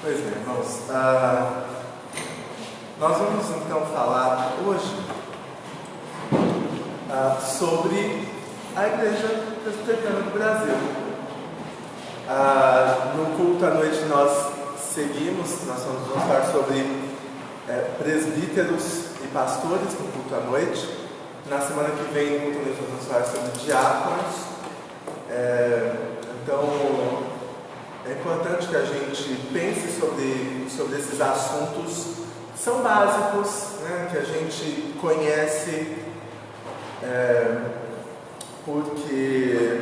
Pois bem, irmãos, nós vamos então falar hoje sobre a Igreja Presbiteriana do Brasil. No culto à noite nós vamos falar sobre presbíteros e pastores no culto à noite. Na semana que vem, no culto à noite, nós vamos falar sobre diáconos. Então, é importante que a gente pense sobre esses assuntos que são básicos, né, que a gente conhece, porque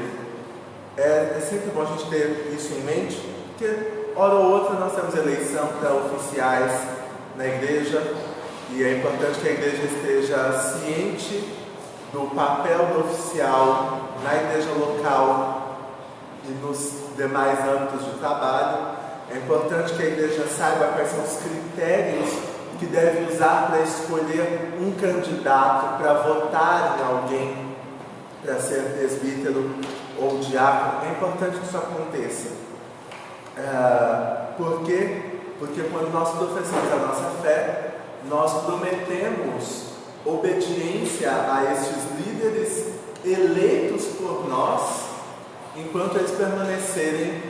é sempre bom a gente ter isso em mente, porque hora ou outra nós temos eleição para oficiais na igreja, e é importante que a igreja esteja ciente do papel do oficial na igreja local e nos demais âmbitos de trabalho. É importante que a igreja saiba quais são os critérios que deve usar para escolher um candidato, para votar em alguém para ser presbítero ou diácono. É importante que isso aconteça. Por quê? Porque quando nós professamos a nossa fé, nós prometemos obediência a estes líderes eleitos por nós, enquanto eles permanecerem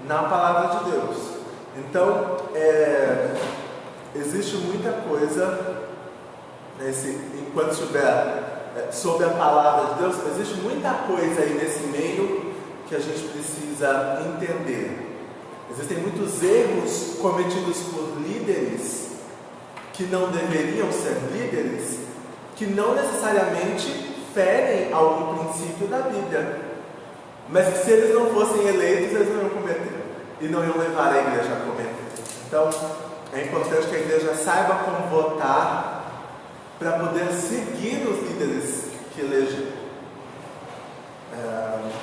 na palavra de Deus. Então, existe muita coisa enquanto estiver sob a palavra de Deus, existe muita coisa aí nesse meio que a gente precisa entender. Existem muitos erros cometidos por líderes que não deveriam ser líderes, que não necessariamente ferem algum princípio da Bíblia, mas que se eles não fossem eleitos, eles não iam cometer e não iam levar a igreja a cometer. Então, é importante que a igreja saiba como votar para poder seguir os líderes que elegeu.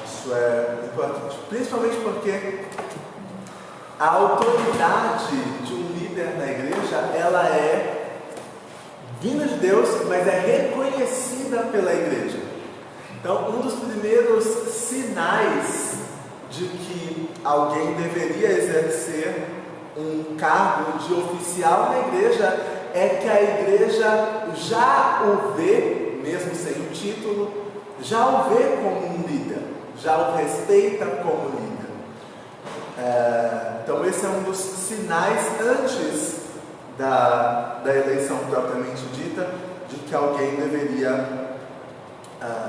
Isso é importante, principalmente porque a autoridade de um líder na igreja, ela é vinda de Deus, mas é reconhecida pela igreja. Então, um dos primeiros sinais de que alguém deveria exercer um cargo de oficial na igreja é que a igreja já o vê, mesmo sem o título, já o vê como um líder, já o respeita como líder. Então, esse é um dos sinais antes da eleição propriamente dita, de que alguém deveria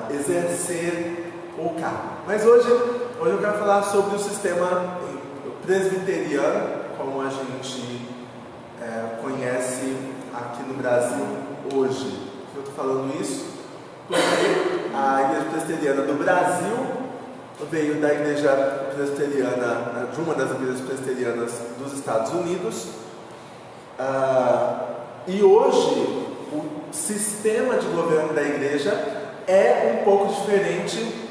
exercer o cargo. Mas hoje eu quero falar sobre o sistema presbiteriano, como a gente conhece aqui no Brasil hoje. Eu estou falando isso porque a Igreja Presbiteriana do Brasil veio da Igreja Presbiteriana, de uma das igrejas presbiterianas dos Estados Unidos, e hoje o sistema de governo da igreja é um pouco diferente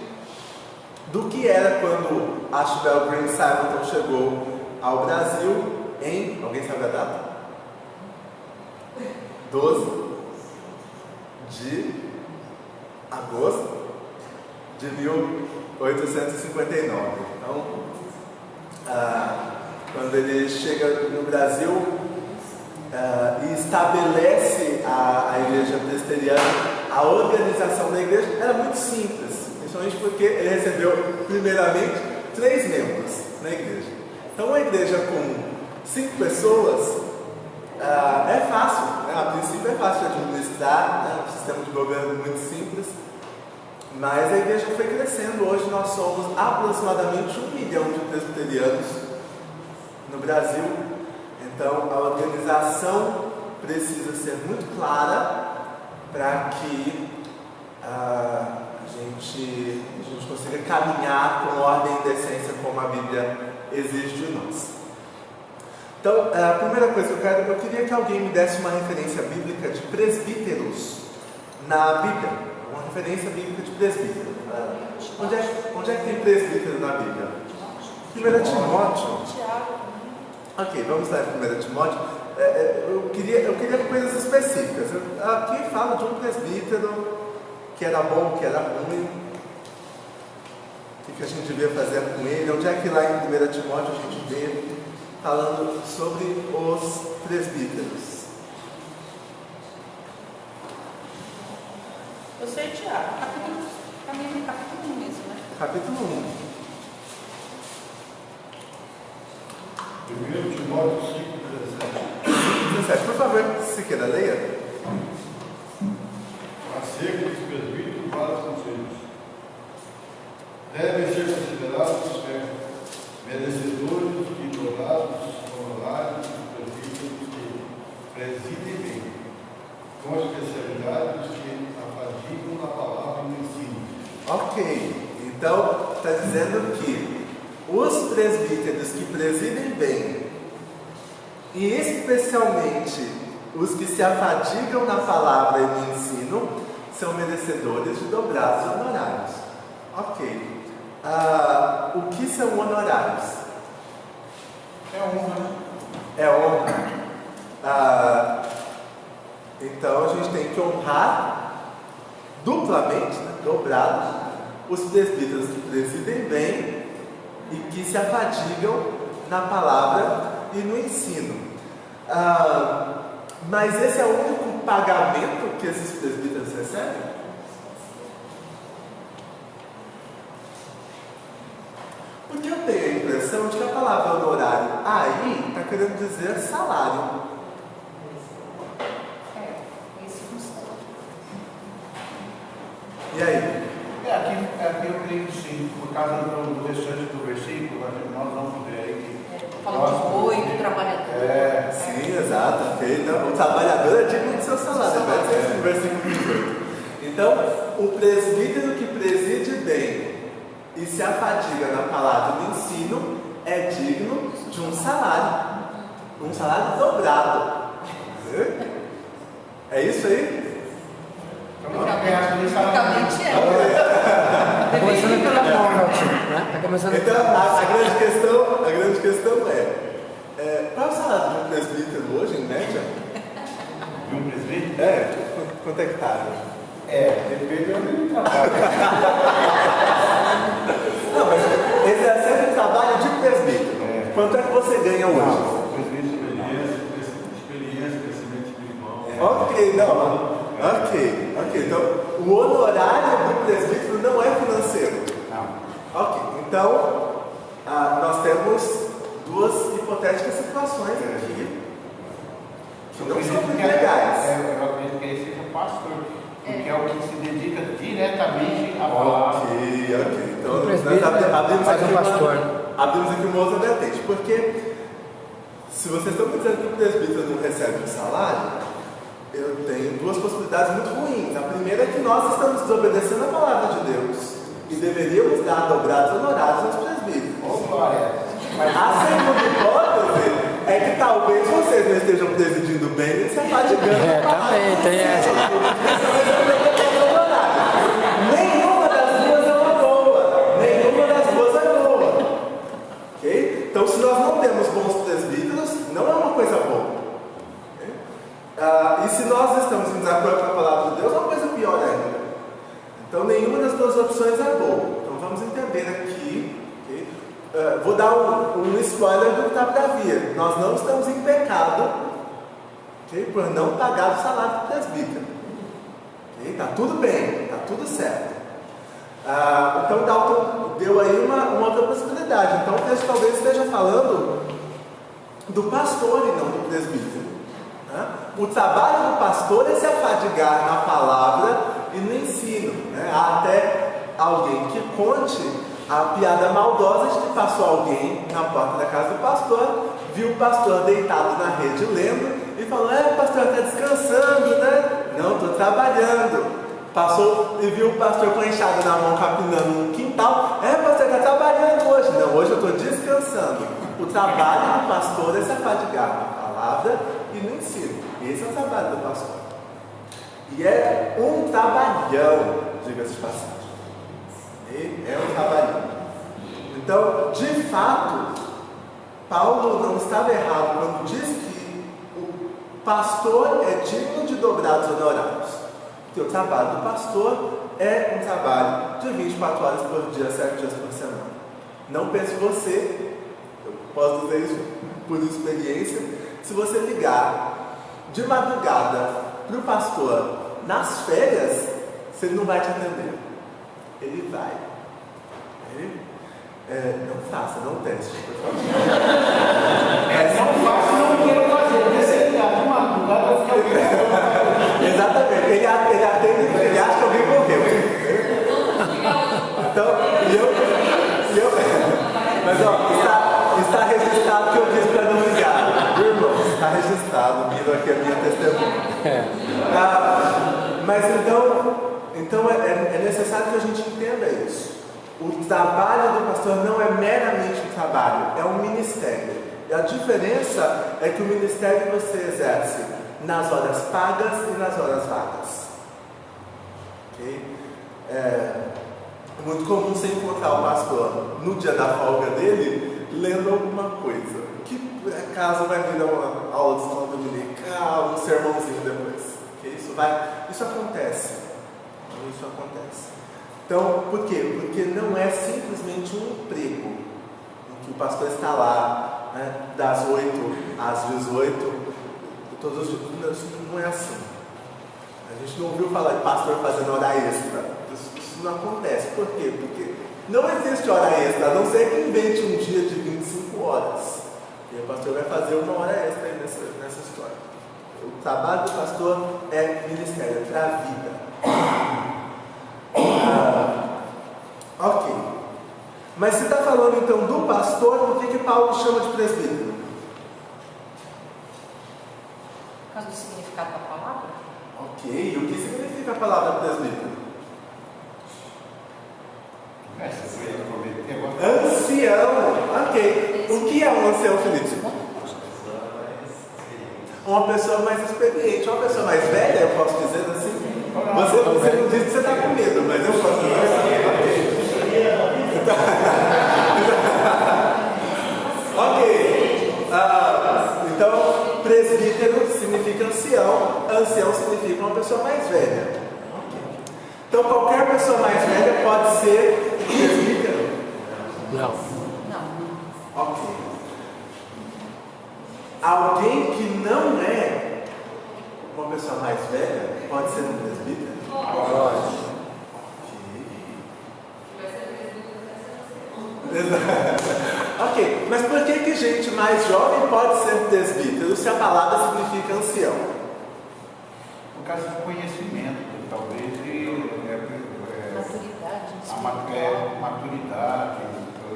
do que era quando Ashbel Green Simonton chegou ao Brasil em, alguém sabe a data? 12 de agosto de 1859. Então, quando ele chega no Brasil e estabelece a igreja presbiteriana, a organização da igreja era muito simples, principalmente porque ele recebeu, primeiramente, 3 membros na igreja. Então, uma igreja com 5 pessoas é fácil, né? A princípio é fácil de administrar, né? Um sistema de governo muito simples, mas a igreja foi crescendo. Hoje nós somos aproximadamente 1 milhão de presbiterianos no Brasil. Então, a organização precisa ser muito clara para que a gente consiga caminhar com ordem e decência como a Bíblia exige de nós. Então, a primeira coisa que eu queria que alguém me desse uma referência bíblica de presbíteros na Bíblia. Uma referência bíblica de presbítero. Onde é que tem presbítero na Bíblia? 1 Timóteo. Ok, vamos lá em 1 Timóteo. Eu queria coisas específicas. Aqui fala de um presbítero que era bom, que era ruim. O que a gente devia fazer com ele? Onde é que lá em 1 Timóteo a gente vê falando sobre os presbíteros. Eu sei, Tiago, capítulo 1 mesmo, né? Capítulo 1. 1 Timóteo 5:17. Por favor, se queira, leia. Acerca dos presbíteros, vários conselhos. Devem ser considerados merecedores de dobrados honorários dos presbíteros que presidem bem, com especialidade dos que afadigam na palavra e no ensino. Ok, então está dizendo que os presbíteros que presidem bem, e especialmente os que se afadigam na palavra e no ensino, são merecedores de dobrados honorários. Ok. O que são honorários? É honra, né? É honra. Então a gente tem que honrar duplamente, né, dobrado, os presbíteros que presidem bem e que se afadigam na palavra e no ensino. Mas esse é o único pagamento que esses presbíteros recebem? Porque eu tenho a impressão de que a palavra honorário aí está querendo dizer salário. Esse funciona. E aí? Aqui eu creio que sim, por causa do restante do versículo, nós vamos ver aí que. Fala de boi, do trabalhador. Sim, exato. Okay. Então, o trabalhador é digno de seu salário. Vai dizer isso no versículo 18. Então, o presbítero que preside bem e se afadiga na palavra do ensino é digno de um salário dobrado. É isso aí? Praticamente é. Começando pela forma, né? Tá começando Então, a grande questão é qual é o salário de um presbítero hoje, em média? De um presbítero? Quanto é que está? Depende de onde ele trabalha. Não, mas exercendo o trabalho de presbítero. Quanto é que você ganha hoje? Experiência, crescimento espiritual. Ok, não. Ok. Então, o honorário do presbítero não é financeiro. Não. Ok, então, nós temos duas hipotéticas situações aqui que não são muito legais. Eu acredito que ele seja pastor, porque é o que se dedica diretamente à palavra. Ok. Então, O presbítero abrimos aqui uma outra vertente, porque se vocês estão me dizendo que o presbítero não recebe um salário, eu tenho duas possibilidades muito ruins. A primeira é que nós estamos desobedecendo a palavra de Deus e deveríamos dar dobrados honorários aos presbíteros. A segunda hipótese é que talvez vocês não estejam presidindo bem e se afadigando. também tem essa. Nenhuma das duas é uma boa. Nenhuma das duas é boa. Ok? Então, se nós não temos bons presbíteros, não é uma coisa boa. E se nós estamos em desacordo com a palavra de Deus, é uma coisa pior ainda. Então, nenhuma das duas opções é boa. Então, vamos entender aqui. Okay? Vou dar um spoiler do que está para vir. Nós não estamos em pecado, okay, por não pagar o salário do presbítero. Está tudo bem, está tudo certo. Então, Dalton deu aí uma outra possibilidade. Então, o texto talvez esteja falando do pastor e não do presbítero. O trabalho do pastor é se afadigar na palavra e no ensino. Há até alguém que conte a piada maldosa de que passou alguém na porta da casa do pastor, viu o pastor deitado na rede lendo e falou: pastor, está descansando, né? Não, estou trabalhando. Passou e viu o pastor com a enxada na mão capinando no quintal. Pastor, está trabalhando hoje. Não, hoje eu estou descansando. O trabalho do pastor é se afadigar na palavra e no ensino. Esse é o trabalho do pastor. E é um trabalhão, diga-se de passagem. É um trabalhão. Então, de fato, Paulo não estava errado quando diz que o pastor é digno de dobrados honorários. Porque o trabalho do pastor é um trabalho de 24 horas por dia, 7 dias por semana. Não pense você, eu posso dizer isso por experiência, se você ligar de madrugada para o pastor nas férias, se ele não vai te atender. Ele vai. Não faça, não teste, por favor. Não faça, não quero fazer, porque se ele ligar de madrugada, vai ficar Exatamente, ele atende, ele acha que alguém morreu. Então, mas ó, está registrado que eu disse para não ligar. Irmãos, está registrado, vindo aqui a minha testemunha. Mas então é necessário que a gente entenda isso. O trabalho do pastor não é meramente um trabalho, é um ministério. E a diferença é que o ministério você exerce nas horas pagas e nas horas vagas. Okay? É muito comum você encontrar o pastor no dia da folga dele lendo alguma coisa, que por acaso vai vir uma aula de escola dominical, um sermãozinho depois. Okay? Isso acontece. Então, por quê? Porque não é simplesmente um emprego em que o pastor está lá, né, das 8 às 18, todos os dias. Não é assim. A gente não ouviu falar de pastor fazendo hora extra. Isso não acontece. Por quê? Porque não existe hora extra, a não ser que invente um dia de 25 horas. E o pastor vai fazer uma hora extra aí nessa história. O trabalho do pastor é ministério, é para a vida. Ok. Mas se está falando então do pastor, por que Paulo chama de presbítero? Por causa do significado da palavra? Ok. O que significa a palavra presbítero? Ancião. Ok. O que é um ancião, Felipe? Uma pessoa mais experiente. Uma pessoa mais velha, eu posso dizer assim? Você não disse que você está com medo, mas eu posso dizer assim. Ok. Então, presbítero significa ancião. Ancião significa uma pessoa mais velha. Então, qualquer pessoa mais velha pode ser presbítero? Não. Ok. Alguém que não é uma pessoa mais velha pode ser um presbítero? Pode. Ok, mas por que gente mais jovem pode ser presbítero se a palavra significa ancião? Por causa do conhecimento, talvez, maturidade,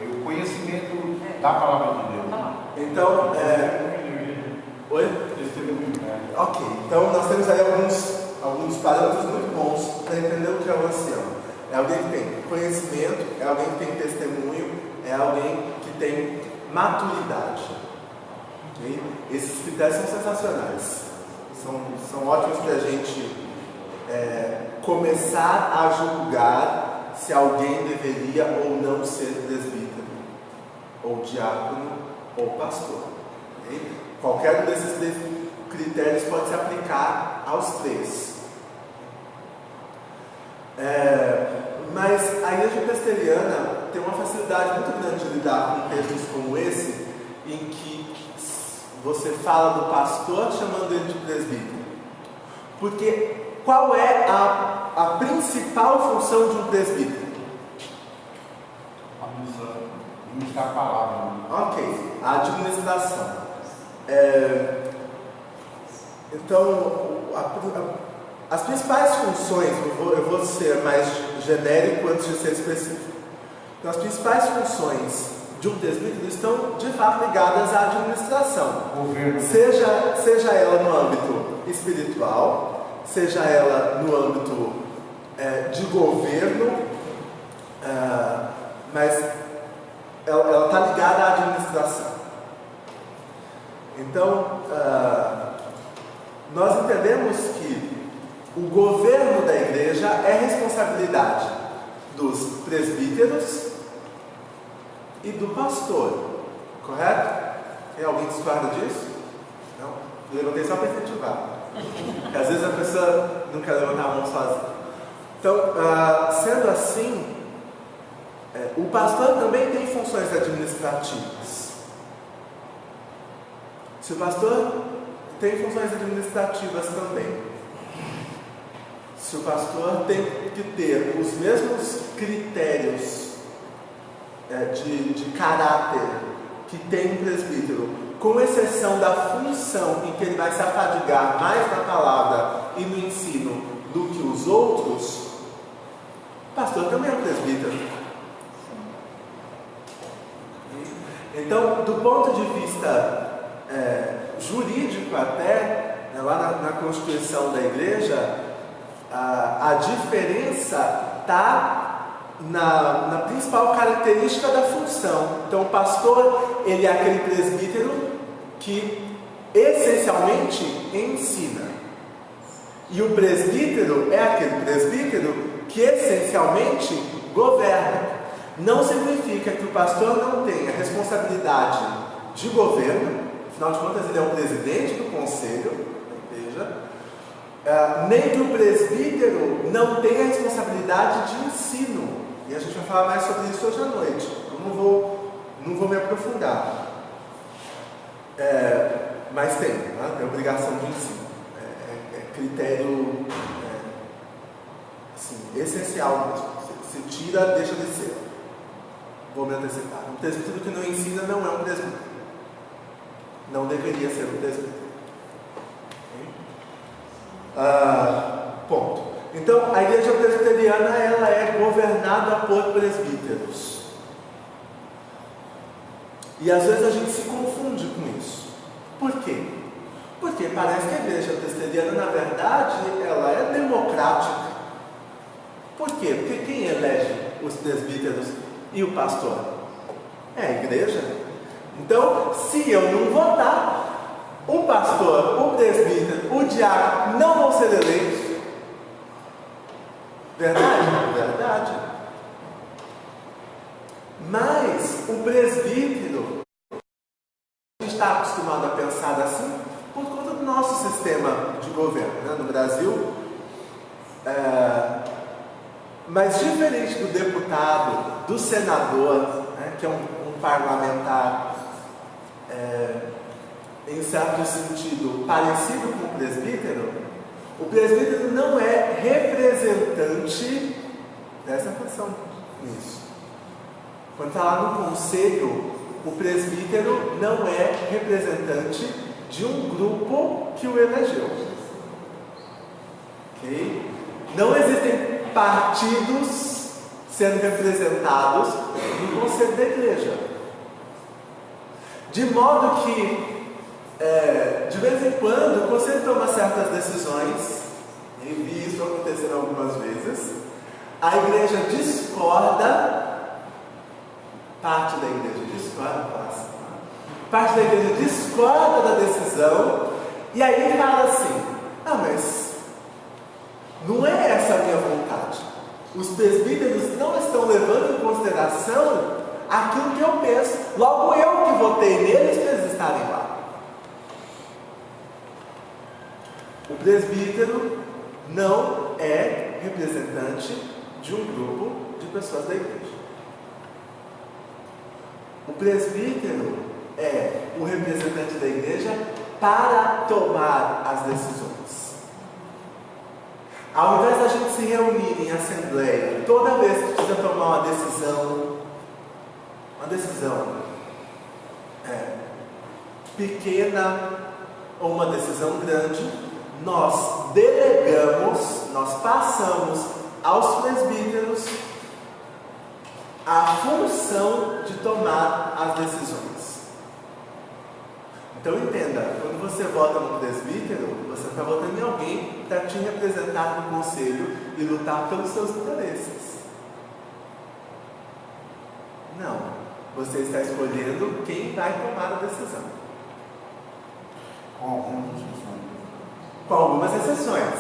e o conhecimento da palavra de Deus. Então, oi? Ok, então nós temos aí alguns parâmetros muito bons para entender o que é o ancião. É alguém que tem conhecimento, é alguém que tem testemunho, é alguém que tem maturidade. Okay? Esses critérios são sensacionais. São ótimos para a gente começar a julgar se alguém deveria ou não ser presbítero, ou diácono, ou pastor. Okay? Qualquer um desses três critérios pode se aplicar aos três. Mas a igreja presbiteriana tem uma facilidade muito grande de lidar com textos como esse, em que você fala do pastor chamando ele de presbítero. Porque qual é a principal função de um presbítero? Administrar a palavra. Ok, a administração. Então, as principais funções, eu vou ser mais genérico antes de ser específico. Então, as principais funções de um presbítero estão de fato ligadas à administração. Governo. Seja ela no âmbito espiritual, seja ela no âmbito de governo, mas ela está ligada à administração. Então, nós entendemos que o governo da igreja é responsabilidade dos presbíteros e do pastor, correto? Tem alguém que discorda disso? Não? Eu levantei só para incentivar, porque às vezes a pessoa não quer levantar a mão sozinha. Então, sendo assim, o pastor também tem funções administrativas. Se o pastor tem funções administrativas também, se o pastor tem que ter os mesmos critérios de caráter que tem um presbítero, com exceção da função em que ele vai se afadigar mais na palavra e no ensino do que os outros, o pastor também é um presbítero. Então, do ponto de vista jurídico até, lá na Constituição da Igreja, a diferença está na principal característica da função. Então, o pastor, ele é aquele presbítero que essencialmente ensina. E o presbítero é aquele presbítero que essencialmente governa. Não significa que o pastor não tenha responsabilidade de governo, afinal de contas ele é o presidente do conselho da igreja, nem que o presbítero não tenha responsabilidade de ensino. E a gente vai falar mais sobre isso hoje à noite. Eu não vou me aprofundar. Mas tem obrigação de ensino. É critério assim, essencial mesmo. Se tira, deixa de ser. Vou me antecipar. Um presbítero que não ensina não é um presbítero. Não deveria ser um presbítero. Ponto. Então, a igreja presbiteriana ela é governada por presbíteros. E às vezes a gente se confunde com isso. Por quê? Porque parece que a igreja presbiteriana, na verdade, ela é democrática. Por quê? Porque quem elege os presbíteros e o pastor? É a igreja. Então, se eu não votar, o pastor, o presbítero, o diácono não vão ser eleitos. Verdade? Verdade. Mas o presbítero, a gente está acostumado a pensar assim por conta do nosso sistema de governo, né? No Brasil. Mas diferente do deputado, do senador, né, que é um parlamentar, em certo sentido, parecido com o presbítero não é representante, presta atenção nisso. Quando está lá no conselho, o presbítero não é representante de um grupo que o elegeu. Ok? Não existem partidos sendo representados no conselho da igreja. De modo que, de vez em quando, o conselho toma certas decisões, e vi isso acontecer algumas vezes, a igreja discorda, parte da igreja discorda da decisão, e aí fala assim: mas não é essa a minha vontade. Os presbíteros não estão levando em consideração aquilo que eu penso, logo eu que votei neles para eles estarem lá. O presbítero não é representante de um grupo de pessoas da igreja. O presbítero é o representante da igreja para tomar as decisões. Ao invés da gente se reunir em assembleia, toda vez que precisa tomar uma decisão pequena ou uma decisão grande, nós delegamos, nós passamos aos presbíteros a função de tomar as decisões. Então entenda, quando você vota no presbítero, você está votando em alguém para te representar no conselho e lutar pelos seus interesses. Não, você está escolhendo quem vai tomar a decisão. Com algumas exceções.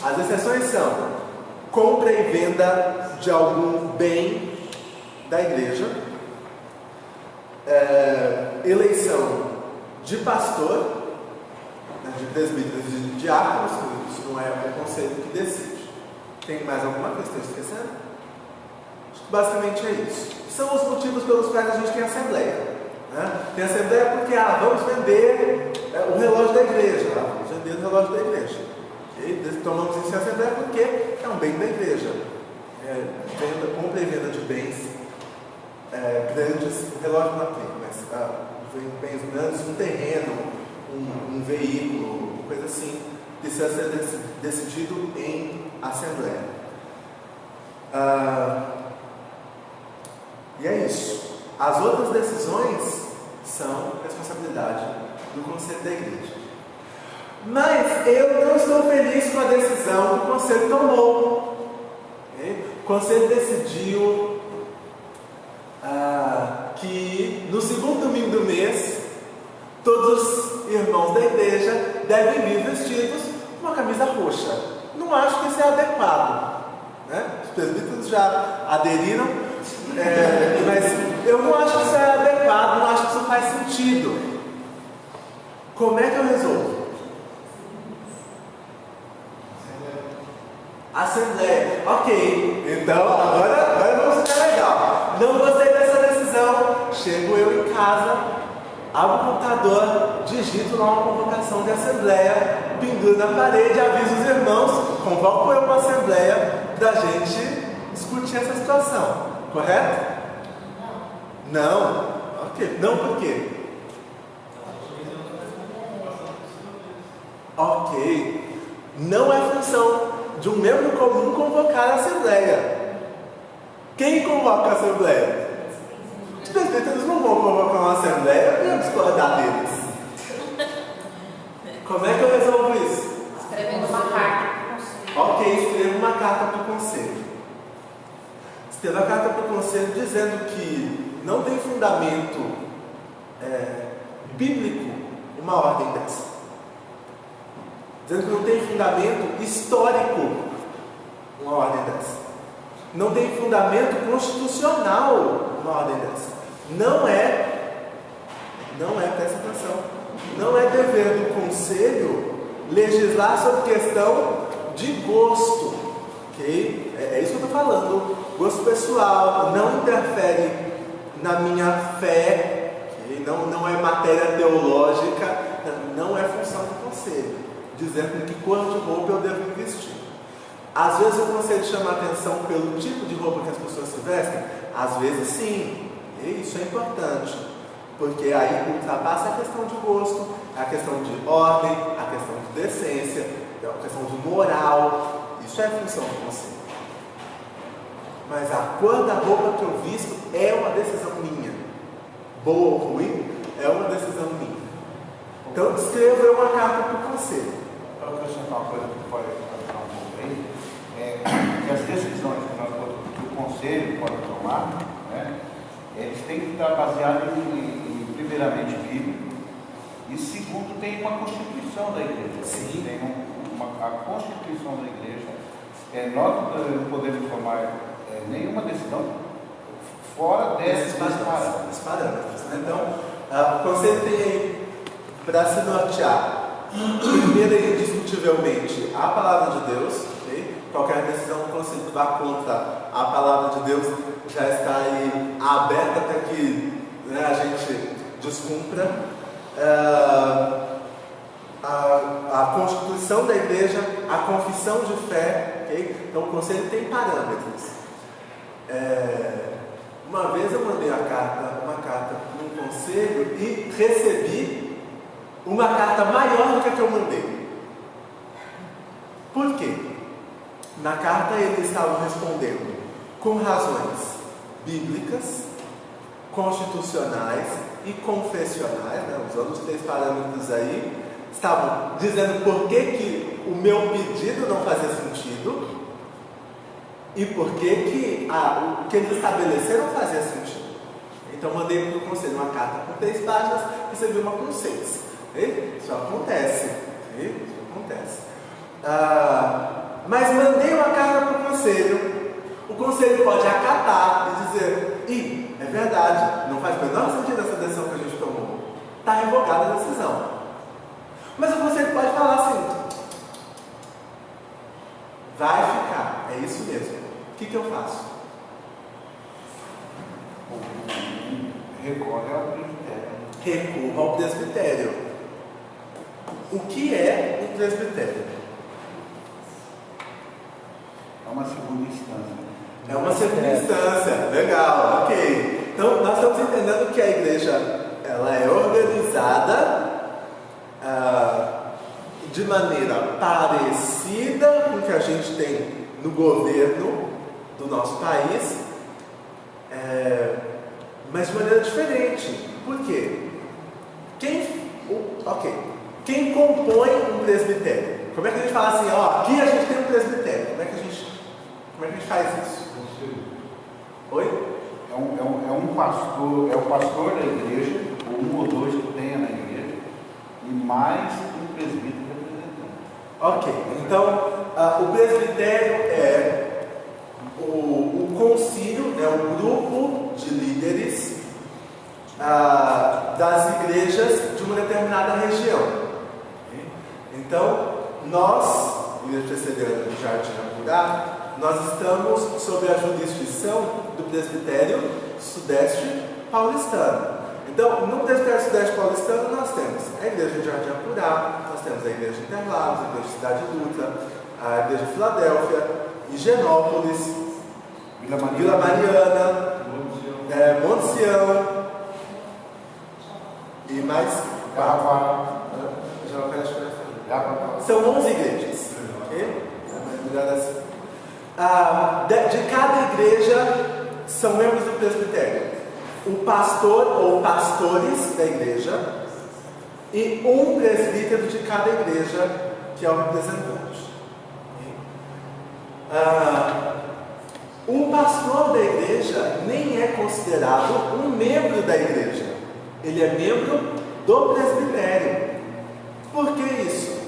As exceções são compra e venda de algum bem da igreja, eleição de pastor, de presbíteros e de diáconos, isso não é o conselho que decide. Tem mais alguma coisa que estou esquecendo? Acho que basicamente é isso. São os motivos pelos quais a gente tem assembleia. Né? Tem assembleia porque vamos vender o relógio da igreja. Hoje em dia o relógio da igreja. Okay? Tomamos isso em assembleia porque é um bem da igreja. Compra e venda de bens grandes, o relógio não aplica, mas bens grandes, um terreno, um veículo, uma coisa assim, precisa ser decidido em assembleia. E é isso. As outras decisões são responsabilidade do conselho da igreja. Mas eu não estou feliz com a decisão que o conselho tomou. Okay? O conselho decidiu que no segundo domingo do mês todos os irmãos da igreja devem vir vestidos com uma camisa roxa. Não acho que isso é adequado, né? Os presbíteros já aderiram, mas eu não acho que isso é adequado, não acho que isso faz sentido. Como é que eu resolvo? Assembleia. Ok, então agora vamos ficar legal. Não gostei dessa decisão. Chego eu em casa, abro o computador, digito lá uma convocação de assembleia, penduro na parede, aviso os irmãos, convoco eu para a assembleia da gente discutir essa situação. Correto? Não. Ok. Não por quê? Ok. Não é função de um membro comum convocar a assembleia. Quem convoca a assembleia? Os presbíteros não vão convocar uma assembleia para discordar deles. Como é que eu resolvo isso? Escrevendo uma carta para o conselho. Ok, escrevo uma carta para o conselho. Escrevo a carta para o conselho dizendo que não tem fundamento bíblico uma ordem dessa. Dizendo que não tem fundamento histórico uma ordem dessa. Não tem fundamento constitucional uma ordem dessa. Não é, presta atenção, não é dever do conselho legislar sobre questão de gosto. Okay? É isso que eu estou falando. Gosto pessoal não interfere na minha fé, okay? Não é matéria teológica, não é função do conselho dizendo que cor de roupa eu devo vestir. Às vezes o conselho chama atenção pelo tipo de roupa que as pessoas se vestem, às vezes sim, e isso é importante, porque aí ultrapassa a questão de gosto, a questão de ordem, a questão de decência, a questão de moral, isso é função do conselho. Mas a cor da roupa que eu visto é uma decisão minha, boa ou ruim, é uma decisão minha. Então escrevo eu uma carta para o conselho. Para acrescentar uma coisa que pode ajudar um pouco aí, que as decisões que o conselho pode tomar, né, eles têm que estar baseados em primeiramente bíblico, e segundo tem uma constituição da igreja. Sim. Tem a constituição da igreja. Nós não podemos tomar nenhuma decisão fora desses parâmetros. Né? Então, o conselho tem aí para se nortear, primeiro e indiscutivelmente, a palavra de Deus. Okay? Qualquer decisão do conselho que vá contra a palavra de Deus já está aí aberta até que, né, a gente descumpra. A constituição da igreja, a confissão de fé. Okay? Então o conselho tem parâmetros. Uma vez eu mandei uma carta para um conselho e recebi uma carta maior do que a que eu mandei. Por quê? Na carta eles estavam respondendo com razões bíblicas, constitucionais e confessionais, né? Usando os 3 parâmetros aí, estavam dizendo por que o meu pedido não fazia sentido e por que o que eles estabeleceram fazia sentido. Então mandei para o conselho uma carta com 3 páginas, recebi uma com 6. Isso acontece. Isso acontece. Mas mandei uma carta para o conselho pode acatar e dizer: é verdade, não faz o menor sentido essa decisão que a gente tomou, está revogada a decisão. Mas o conselho pode falar assim: vai ficar, é isso mesmo, o que eu faço? Recorre ao presbitério. Recorro ao presbitério. o que é um presbitério? É uma segunda instância. É uma segunda instância, legal, ok. Então nós estamos entendendo que a igreja ela é organizada de maneira parecida com o que a gente tem no governo do nosso país, mas de maneira diferente. Por quê? Quem compõe um presbitério? Como é que a gente fala assim, aqui a gente tem um presbitério? Como é que a gente faz isso? Oi? É um pastor, é o pastor da igreja, ou um ou dois que tenha na igreja, e mais um presbítero representante. Ok, então o presbitério é o concílio, o grupo de líderes das igrejas de uma determinada região. Então, nós, Igreja Presbiteriana do Jardim Apurá, nós estamos sob a jurisdição do Presbitério Sudeste Paulistano. Então, no Presbitério Sudeste Paulistano, nós temos a Igreja de Jardim Apurá, nós temos a Igreja de Interlagos, a Igreja de Cidade Lutra, a Igreja de Filadélfia, Higienópolis, Vila Mariana, Monte Sião e mais são 11 igrejas. Okay? De cada igreja são membros do presbitério o pastor ou pastores da igreja e um presbítero de cada igreja, que é o representante. O pastor da igreja nem é considerado um membro da igreja, ele é membro do presbitério. Por que isso?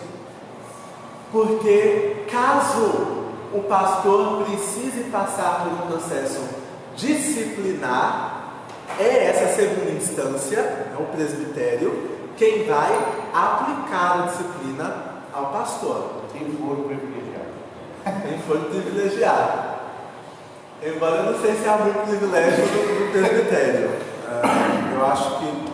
Porque caso o pastor precise passar por um processo disciplinar, é essa segunda instância, o presbitério, quem vai aplicar a disciplina ao pastor. Quem for privilegiado. Quem for privilegiado. Embora eu não sei se há muito privilégio no presbitério. Eu acho que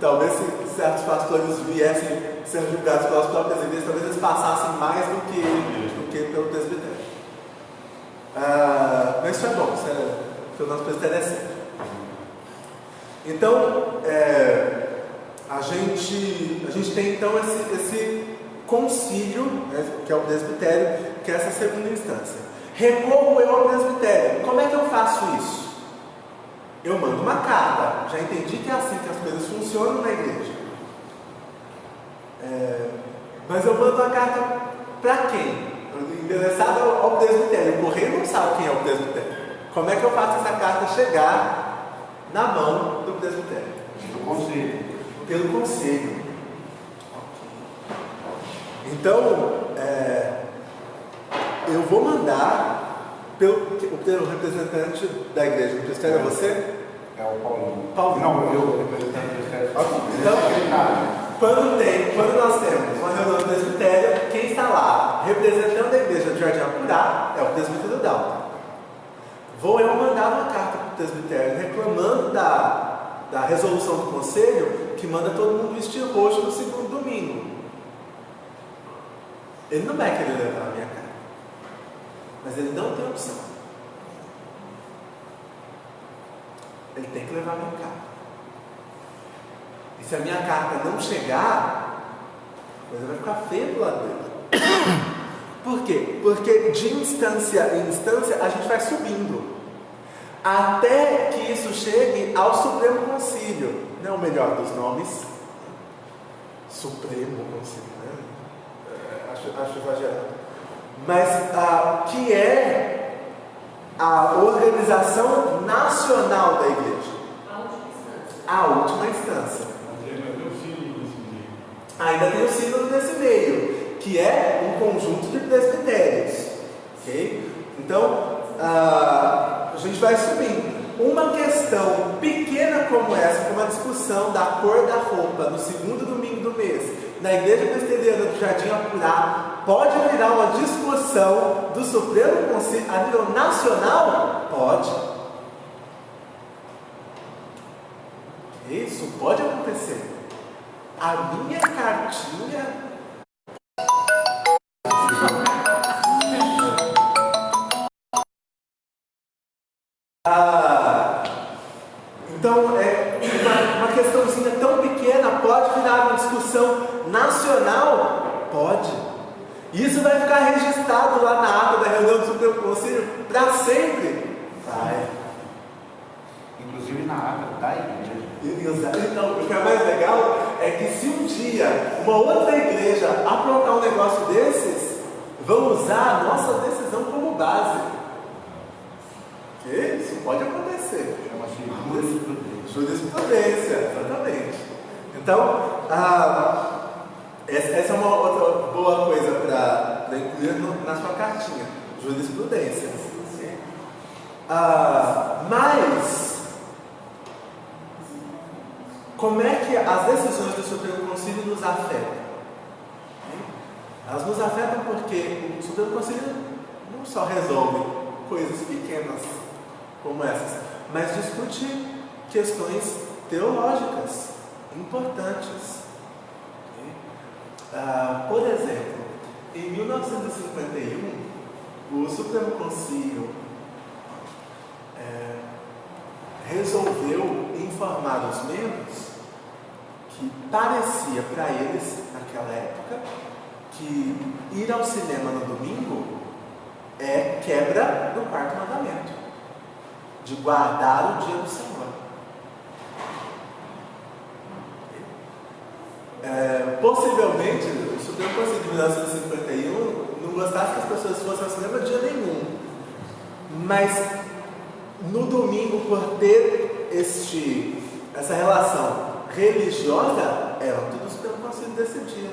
talvez se certos pastores viessem ser julgados pelas próprias igrejas, talvez eles passassem mais do que pelo presbitério. Mas isso é bom, porque o nosso presbitério é sério. Então, a gente tem então esse concílio, que é o presbitério, que é essa segunda instância. Recorro eu ao presbitério. Como é que eu faço isso? Eu mando uma carta. Já entendi que é assim que as coisas funcionam na igreja. Mas eu mando uma carta para quem? Endereçada ao presbitério. O correio não sabe quem é o presbitério. Como é que eu faço essa carta chegar na mão do presbitério? Do conselho. Pelo conselho. Então, eu vou mandar pelo representante da igreja. O presbitério é você? É o Paulinho. Paulinho. Não, eu representante do presbitério. Então, quando nós temos uma reunião do presbitério, quem está lá representando a igreja de Jardim Apurá é o presbítero Dalton. Vou eu mandar uma carta para o presbitério reclamando da resolução do conselho que manda todo mundo vestir roxo no segundo domingo. Ele não vai querer levar a minha carta, mas ele não tem opção. Ele tem que levar a minha carta. E se a minha carta não chegar, a coisa vai ficar feia do lado dele. Por quê? Porque de instância em instância a gente vai subindo, até que isso chegue ao Supremo Concílio. Não é o melhor dos nomes, Supremo Concílio, né? Acho exagerado. Mas que é a organização nacional da igreja. A última instância. Ainda tem o sínodo nesse meio, que é um conjunto de presbitérios. Okay? Então, a gente vai subindo. Uma questão pequena como essa, como a discussão da cor da roupa no segundo domingo do mês, na Igreja Presbiteriana do Jardim Apurá, pode virar uma discussão do Supremo Conselho a nível nacional? Pode. Isso pode acontecer. a minha cartinha. Então, uma questãozinha tão pequena pode virar uma discussão nacional? Pode. Isso vai ficar registrado lá na ata da reunião do Supremo Conselho para sempre? Vai. Inclusive na ata da igreja. Então, o que é mais legal é que se um dia uma outra igreja aprovar um negócio desses, vão usar a nossa decisão como base. Que isso pode acontecer. Chama-se jurisprudência, exatamente. Então, essa é uma outra boa coisa para incluir na sua cartinha. Jurisprudência. Mas, como é que as decisões do Supremo Conselho nos afetam? Elas nos afetam porque o Supremo Conselho não só resolve coisas pequenas como essas, mas discute questões teológicas importantes. Por exemplo, em 1951, o Supremo Conselho resolveu informar os membros que parecia para eles, naquela época, que ir ao cinema no domingo é quebra do quarto mandamento, de guardar o dia do Senhor. Possivelmente, o Supremo Conselho de 1951 não gostasse que as pessoas fossem ao cinema dia nenhum, mas no domingo, por ter essa relação religiosa, era tudo o Supremo Conselho decidia.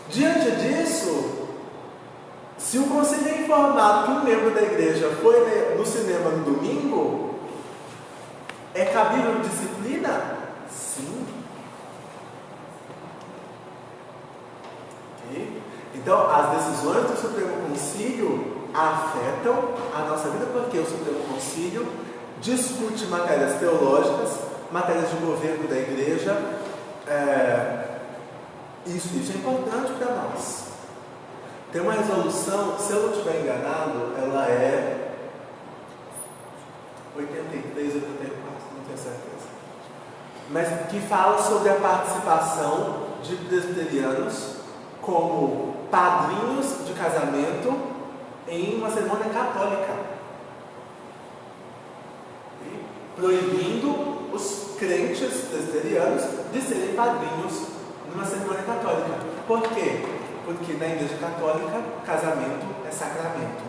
Diante disso, se o conselho é informado que um membro da igreja foi no cinema no domingo, é cabível disciplina? Sim. Okay. Então, as decisões do Supremo Conselho afetam a nossa vida porque o Supremo Conselho discute matérias teológicas, matérias de governo da igreja. Isso é importante para nós. Tem uma resolução, se eu não estiver enganado, ela é 83, 84, não tenho certeza, mas que fala sobre a participação de presbiterianos como padrinhos de casamento em uma cerimônia católica, proibindo os crentes presbiterianos de serem padrinhos numa cerimônia católica. Por quê? Porque na igreja católica, casamento é sacramento.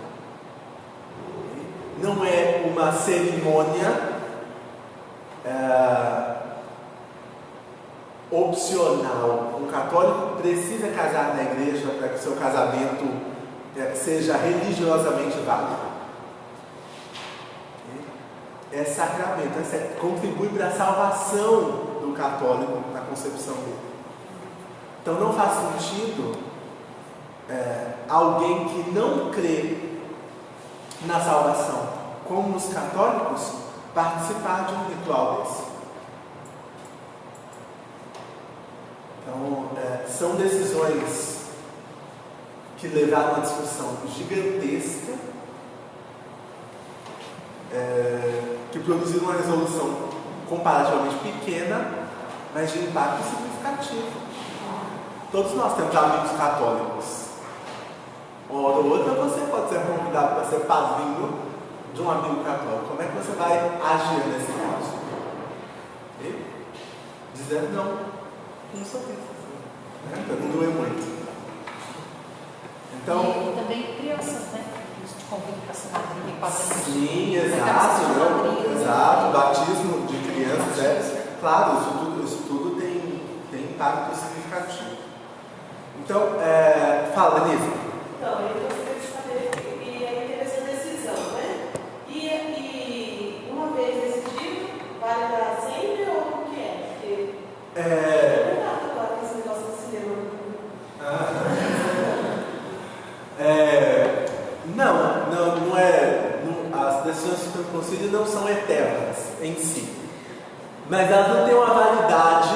Não é uma cerimônia opcional. Um católico precisa casar na igreja para que o seu casamento seja religiosamente válido. É sacramento, contribui para a salvação do católico na concepção dele. Então não faz sentido alguém que não crê na salvação, como os católicos, participar de um ritual desse. Então, são decisões que levaram a uma discussão gigantesca, que produziram uma resolução comparativamente pequena, mas de impacto significativo. Todos nós temos amigos católicos. Hora ou outra você pode ser convidado para ser padrinho de um amigo católico. Como é que você vai agir nesse caso? Dizendo não sou isso. Para não doer muito. Então, e também crianças, né? Isso te convida para ser madrinha e padrinho. Sim, exato. Exato. Batismo de crianças, claro, isso tudo tem impacto significativo. Então, fala, Denise. Então, eu gostaria de saber, e aí teve essa decisão, né? E uma vez decidido, vale dar sempre ou o que é? Porque não dá para falar com esse negócio do cinema. Não é. As decisões do Supremo Conselho não são eternas em si, mas elas não têm uma validade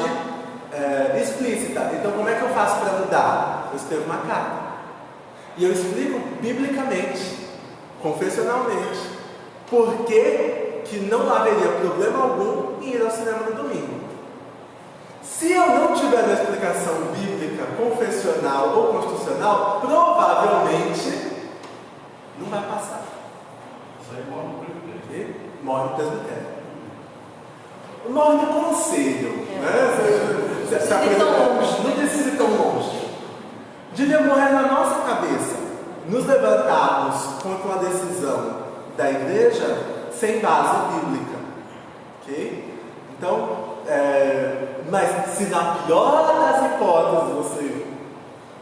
faço para mudar? Eu escrevo uma carta. E eu explico biblicamente, confessionalmente, por que não haveria problema algum em ir ao cinema no domingo. Se eu não tiver uma explicação bíblica, confessional ou constitucional, provavelmente não vai passar. Isso aí morre no presbitério. Morre no presbitério. Morre no conselho. Né? Não precisa ir tão longe. Devia morrer na nossa cabeça. Nos levantarmos contra uma decisão da igreja sem base bíblica. Ok? Então, mas se na pior das hipóteses você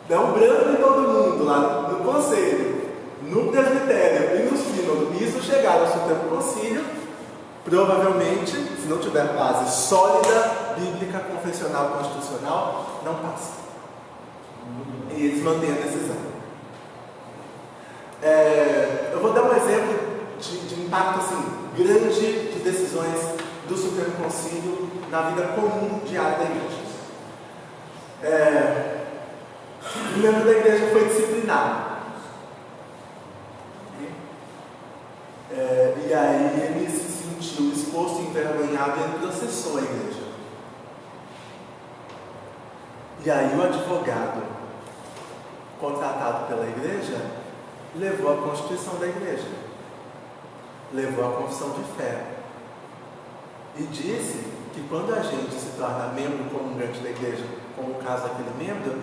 der um branco em todo mundo lá no conselho, no presbitério e no sínodo, e isso chegar ao Supremo Concílio, provavelmente, se não tiver base sólida, bíblica, confessional, constitucional, não passa. E eles mantêm a decisão. Eu vou dar um exemplo de impacto assim, grande de decisões do Supremo Concílio na vida comum diária da igreja. O membro da igreja foi disciplinado. E aí ele se sentiu exposto, envergonhado e ele processou a igreja. E aí o advogado contratado pela igreja levou a constituição da igreja, levou a confissão de fé e disse que quando a gente se torna membro comungante da igreja, como o caso daquele membro,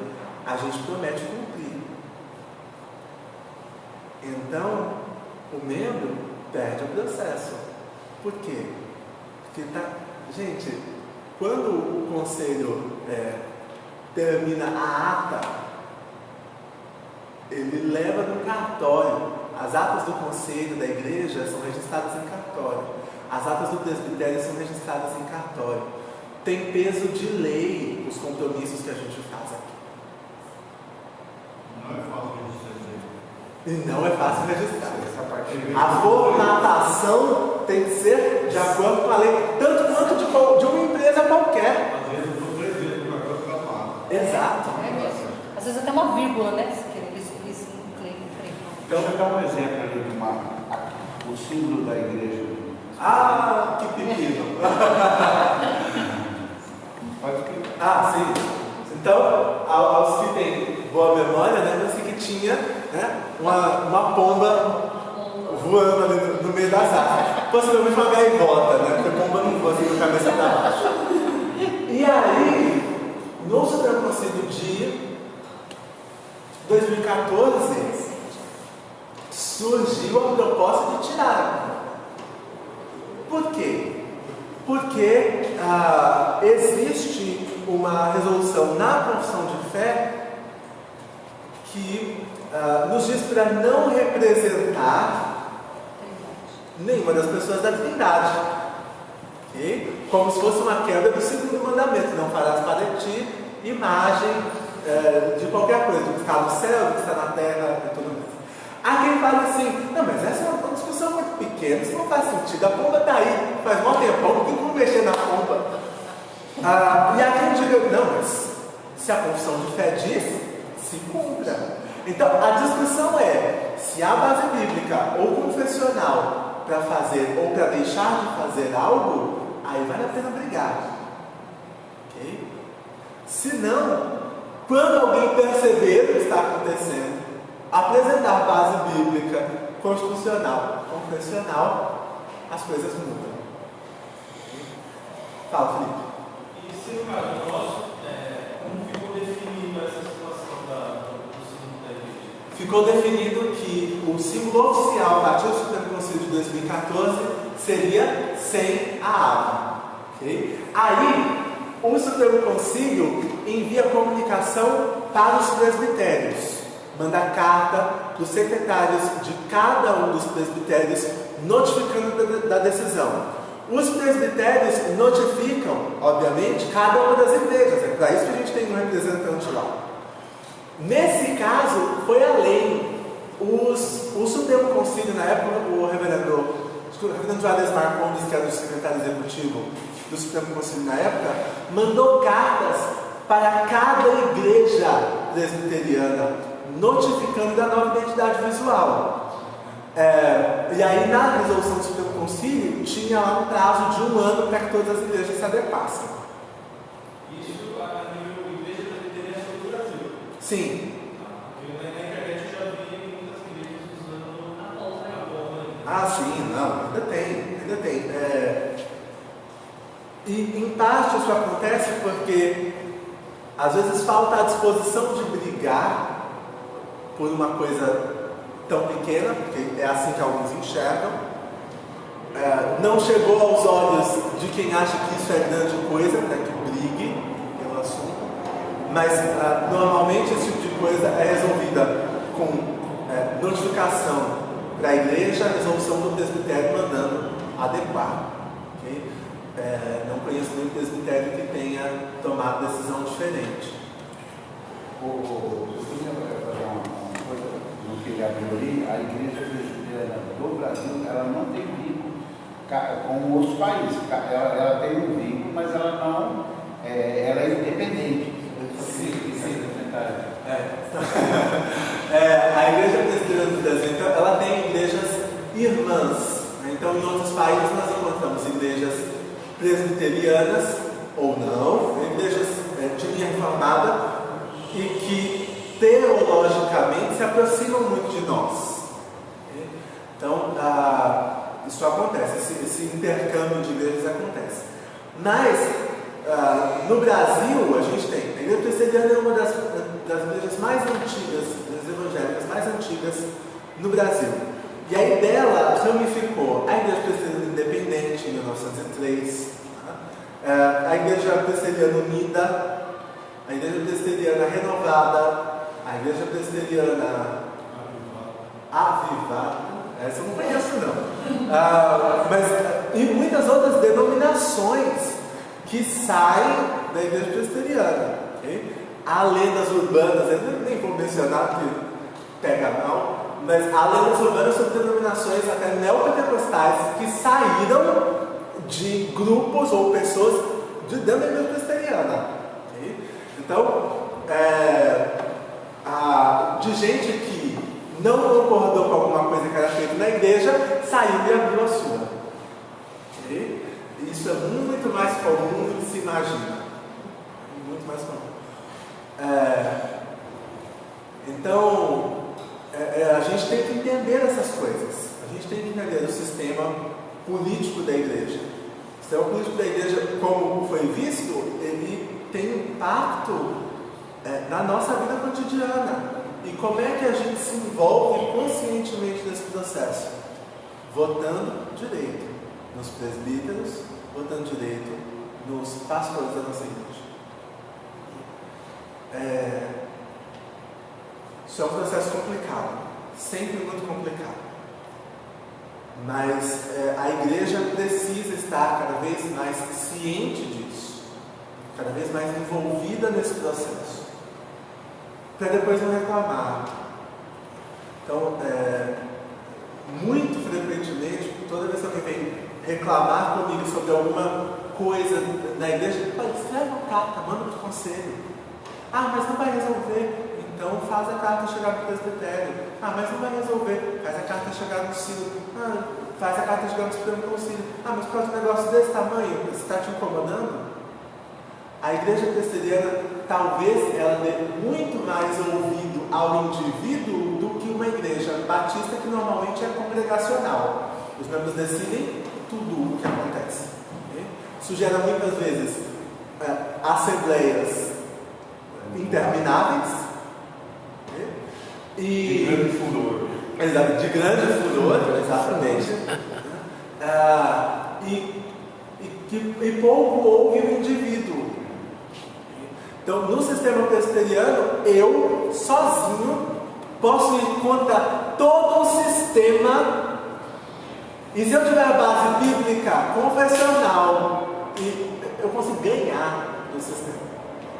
a gente promete cumprir. Então o membro perde o processo. Por quê? Porque gente, quando o conselho termina a ata, ele leva no cartório. As atas do conselho da igreja são registradas em cartório. As atas do presbitério são registradas em cartório. Tem peso de lei os compromissos que a gente faz aqui. Não é fácil registrar. E não é fácil registrar. A formatação tem que ser de acordo com a lei, tanto quanto de uma empresa qualquer. Às vezes eu estou presente no negócio da mata. Exato. É mesmo. Às vezes até uma vírgula, né? Então, eu vou dar um exemplo ali de o símbolo da igreja. Ah, que pepino! Pode explicar. Sim. Então, aos que têm boa memória, lembra-se que tinha uma pomba voando ali no meio das árvores. Possivelmente uma gaivota, né? Porque a pomba não voa assim com a cabeça para baixo. E aí, no Supremo Concílio de 2014, surgiu a proposta de tirar. Por quê? Porque existe uma resolução na confissão de fé que nos diz para não representar nenhuma das pessoas da Trindade. Okay? Como se fosse uma quebra do segundo mandamento: não farás para ti imagem de qualquer coisa, do que está no céu, do que está na terra e tudo mais. Há quem fala assim: não, mas essa é uma discussão muito pequena, isso não faz sentido, a pomba está aí, faz mó tempão, não tem como mexer na pomba. E há quem diga: não, mas se a confissão de fé diz, se cumpra. Então a discussão é se há base bíblica ou confessional para fazer ou para deixar de fazer algo, aí vale a pena brigar. Ok? Se não, quando alguém perceber o que está acontecendo, apresentar base bíblica, constitucional, confessional, as coisas mudam. Fala, Felipe. E se no caso nosso, como ficou definido essa situação do símbolo da igreja? Ficou definido que o símbolo oficial a partir do Supremo Concílio de 2014 seria sem a ave. Okay? Aí, o Supremo Concílio envia comunicação para os presbitérios. Manda carta para os secretários de cada um dos presbitérios notificando da decisão. Os presbitérios notificam, obviamente, cada uma das igrejas. É para isso que a gente tem um representante lá. Nesse caso, foi além. O Supremo Concílio, na época, o reverendo Juarez Marcondes, que era o secretário executivo do Supremo Concílio na época, mandou cartas para cada igreja presbiteriana, notificando da nova identidade visual. E aí, na resolução do Supremo Concílio, tinha lá um prazo de 1 ano para que todas as igrejas se adequassem. Isso a nível igreja presbiteriana do Brasil. Sim. Na internet eu já vi muitas igrejas usando a bomba. Ah, sim, não, ainda tem. E em parte isso acontece porque às vezes falta a disposição de brigar por uma coisa tão pequena, porque é assim que alguns enxergam. Não chegou aos olhos de quem acha que isso é grande coisa, para que brigue pelo assunto, mas normalmente esse tipo de coisa é resolvida com notificação para a igreja, a resolução do presbitério mandando adequar. Okay? Não conheço nenhum presbitério que tenha tomado decisão diferente. Eu queria fazer uma coisa no que ele abriu ali. A igreja presbiteriana do Brasil, ela não tem vínculo com outros países. Ela tem um vínculo, mas ela não, ela é independente. Sim. A igreja presbiteriana do Brasil, então, ela tem igrejas irmãs. Então, em outros países nós encontramos igrejas presbiterianas ou não, igrejas de linha reformada e que teologicamente se aproximam muito de nós. Então, isso acontece, esse intercâmbio de igrejas acontece. Mas, no Brasil, a gente tem, a igreja presbiteriana é uma das igrejas mais antigas, das evangélicas mais antigas no Brasil. E aí dela ramificou a Igreja Presbiteriana Independente, em 1903, a Igreja Presbiteriana Unida, a Igreja Presbiteriana Renovada, a Igreja Presbiteriana Avivada, essa eu não conheço não, e muitas outras denominações que saem da Igreja Presbiteriana. Okay? Há lendas urbanas, eu nem vou mencionar porque pega mal, mas há lendas urbanas sobre denominações até neopentecostais que saíram de grupos ou pessoas de dentro da Igreja Presbiteriana. Okay? Então, de gente que não concordou com alguma coisa que era feita na igreja, saiu e abriu a sua. Okay? Isso é muito mais comum do que se imagina. Muito mais comum. Então, a gente tem que entender essas coisas. A gente tem que entender o sistema político da igreja. O sistema político da igreja, como foi visto, ele tem um impacto na nossa vida cotidiana. E como é que a gente se envolve conscientemente nesse processo? Votando direito nos presbíteros, votando direito nos pastores da nossa igreja. Isso é um processo complicado, sempre muito complicado. Mas a igreja precisa estar cada vez mais ciente disso, cada vez mais envolvida nesse processo, para depois não reclamar. Então, muito frequentemente, toda vez que alguém vem reclamar comigo sobre alguma coisa na igreja, escreve uma carta, manda para o conselho. Mas não vai resolver. Então faz a carta chegar no presbitério. Mas não vai resolver. Faz a carta chegar no sínodo. Faz a carta chegar no Supremo Concílio. Mas para um negócio desse tamanho, você está te incomodando? A igreja presbiteriana, talvez ela dê muito mais ouvido ao indivíduo do que uma igreja batista que normalmente é congregacional. Os membros decidem tudo o que acontece. Okay? Isso gera muitas vezes assembleias intermináveis de grande furor. De grande furor, exatamente. E pouco ouve o indivíduo. Então, no sistema presbiteriano, eu, sozinho, posso ir contra todo o sistema. E se eu tiver a base bíblica, confessional, eu consigo ganhar do sistema.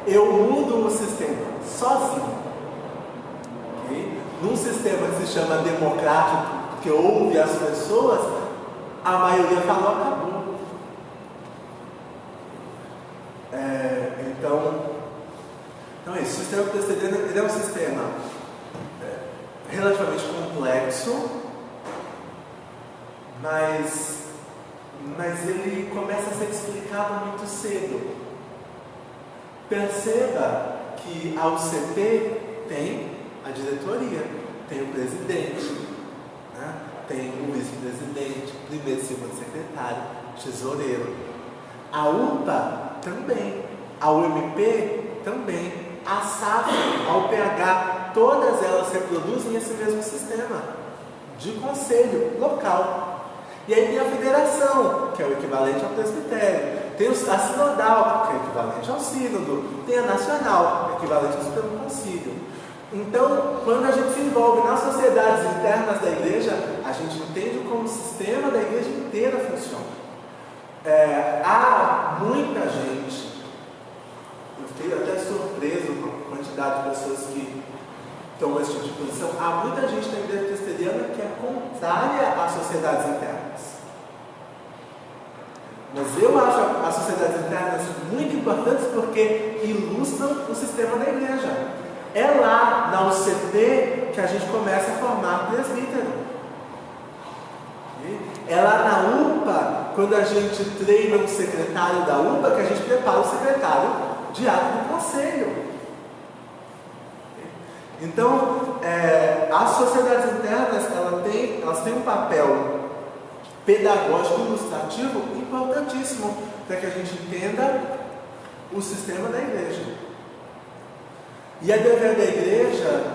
Eu mudo o sistema sozinho. Okay? Num sistema que se chama democrático, que ouve as pessoas, a maioria falou, acabou. Então, Então é isso, o sistema presbiteriano ele é um sistema relativamente complexo, mas ele começa a ser explicado muito cedo. Perceba que a UCP tem a diretoria, tem o presidente, né? Tem o vice-presidente, primeiro e segundo secretário, tesoureiro. A UPA também, a UMP também, a SAF, a UPH, todas elas reproduzem esse mesmo sistema de conselho local. E aí tem a federação, que é o equivalente ao presbitério. Tem a sinodal, que é o equivalente ao sínodo. Tem a nacional, equivalente ao Supremo Concílio. Então, quando a gente se envolve nas sociedades internas da igreja, a gente entende como o sistema da igreja inteira funciona. Há muita gente, eu fiquei até surpreso com a quantidade de pessoas que tomam esse tipo de posição. Há muita gente na igreja presbiteriana que é contrária às sociedades internas. Mas eu acho as sociedades internas muito importantes porque ilustram o sistema da igreja. É lá na UCP que a gente começa a formar presbítero. É lá na UPA, quando a gente treina um secretário da UPA, que a gente prepara o secretário diácono do conselho. Então, as sociedades internas, elas têm um papel pedagógico ilustrativo importantíssimo para que a gente entenda o sistema da igreja. E é dever da igreja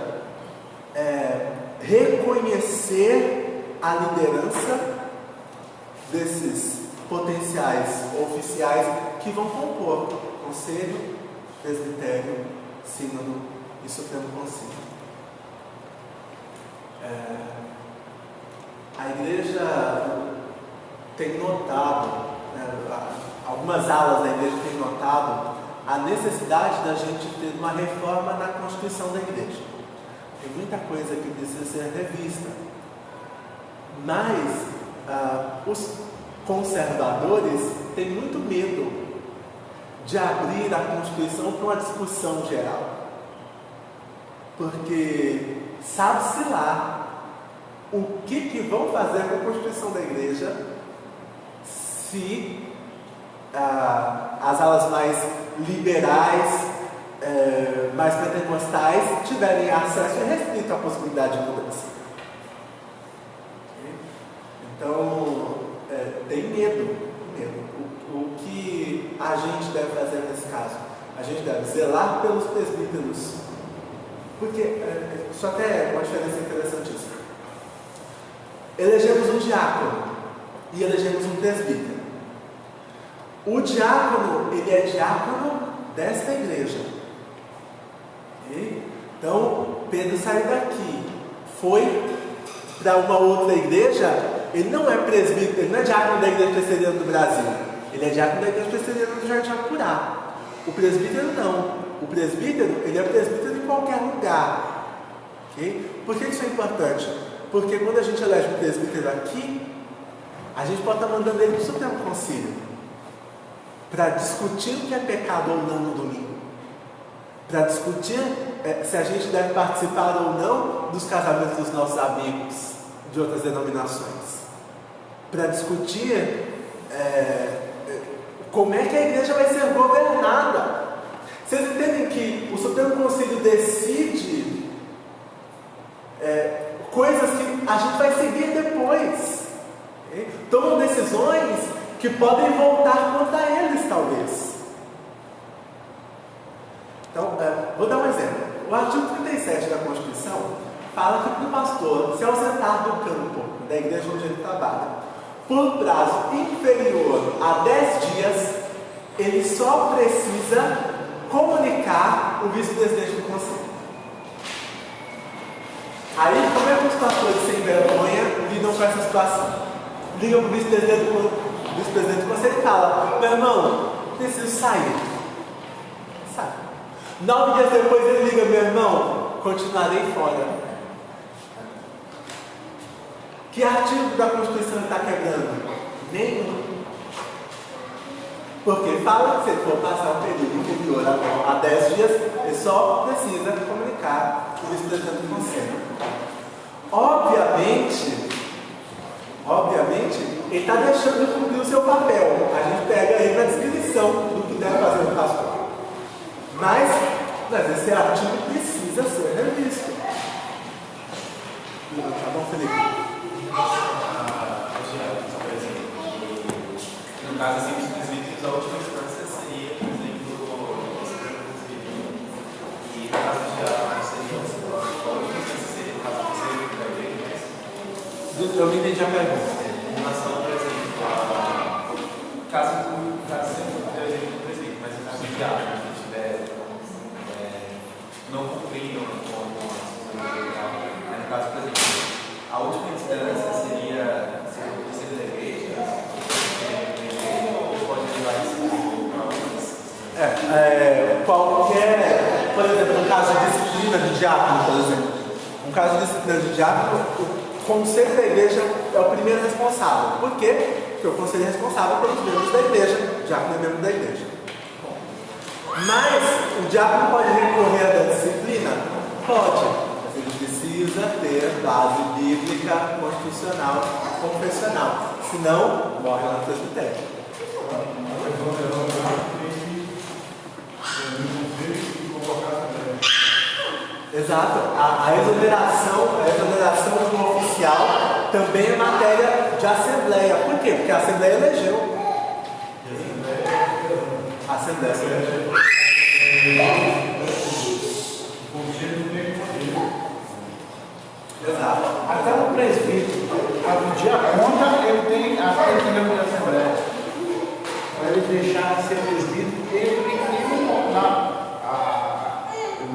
reconhecer a liderança desses potenciais oficiais que vão compor conselho, presbitério, sínodo e Supremo Concílio. A igreja tem notado, algumas alas da igreja têm notado a necessidade da gente ter uma reforma na Constituição da igreja. Tem muita coisa que precisa ser revista. Mas os conservadores têm muito medo de abrir a Constituição para uma discussão geral. Porque sabe-se lá o que vão fazer com a Constituição da igreja se as alas mais liberais, mais pentecostais, tiverem acesso irrestrito à possibilidade de mudança. Então, tem medo. O que a gente deve fazer nesse caso? A gente deve zelar pelos presbíteros. Porque, isso até é uma diferença interessantíssima. Elegemos um diácono e elegemos um presbítero. O diácono, ele é diácono desta igreja. Okay? Então, Pedro saiu daqui, foi para uma outra igreja, ele não é presbítero, ele não é diácono da igreja presbiteriana do Brasil, ele é diácono da igreja presbiteriana do Jardim Apurá. O presbítero não. O presbítero, ele é presbítero em qualquer lugar. Okay? Por que isso é importante? Porque quando a gente elege um presbítero aqui, a gente pode estar mandando ele para o Supremo Concílio para discutir o que é pecado ou não no domingo, para discutir se a gente deve participar ou não dos casamentos dos nossos amigos de outras denominações, para discutir como é que a igreja vai ser governada. Vocês entendem que o Supremo Concílio decide coisas que a gente vai seguir depois, okay? Tomam decisões que podem voltar contra eles, talvez. Então, vou dar um exemplo. O artigo 37 da Constituição fala que para o pastor se ausentar do campo da igreja onde ele trabalha por prazo inferior a 10 dias, ele só precisa comunicar o vice-presidente do conselho. Aí, como é que os pastores sem vergonha lidam com essa situação? Ligam para o vice-presidente do conselho e falam: meu irmão, preciso sair. Sai. 9 dias depois ele liga: meu irmão, continuarei fora. Que artigo da Constituição ele está quebrando? Nenhum. Porque fala que se ele for passar um período inferior a 10 dias, ele só precisa comunicar o vice-presidente do conselho. Obviamente, ele está deixando de cumprir o seu papel. A gente pega aí na descrição do que deve fazer o pastor. Mas esse artigo precisa ser revisto. Tá bom, Felipe? No caso, assim, os presbíteros, a última instância seria, por exemplo, o presbítero. E no caso de diácono, seria a última instância seria no caso do presbítero da igreja. Eu não entendi a pergunta. Em relação, por exemplo, a caso sempre deu exemplo do presbítero, mas no caso de diácono, que estiver não cumprindo com as coisas e tal. No caso, por exemplo, a última instância seria o conselho da igreja, ou pode levar isso para outras? Qualquer, por exemplo, no caso de disciplina de diácono, por exemplo, no caso de disciplina de diácono, o conselho da igreja é o primeiro responsável. Por quê? Porque o conselho é responsável pelos membros da igreja, o diácono é membro da igreja. Mas o diácono pode recorrer da disciplina? Pode. Mas ele precisa ter base bíblica, constitucional, confessional. Senão, morre lá no presbitério. Exato. A exoneração de um oficial também é matéria de assembleia. Por quê? Porque a assembleia elegeu. A assembleia elegeu. Exato. Até o presbítero, o diácono, ele tem que lembrar da Assembleia. Para ele deixar de ser presbítero, ele tem que ir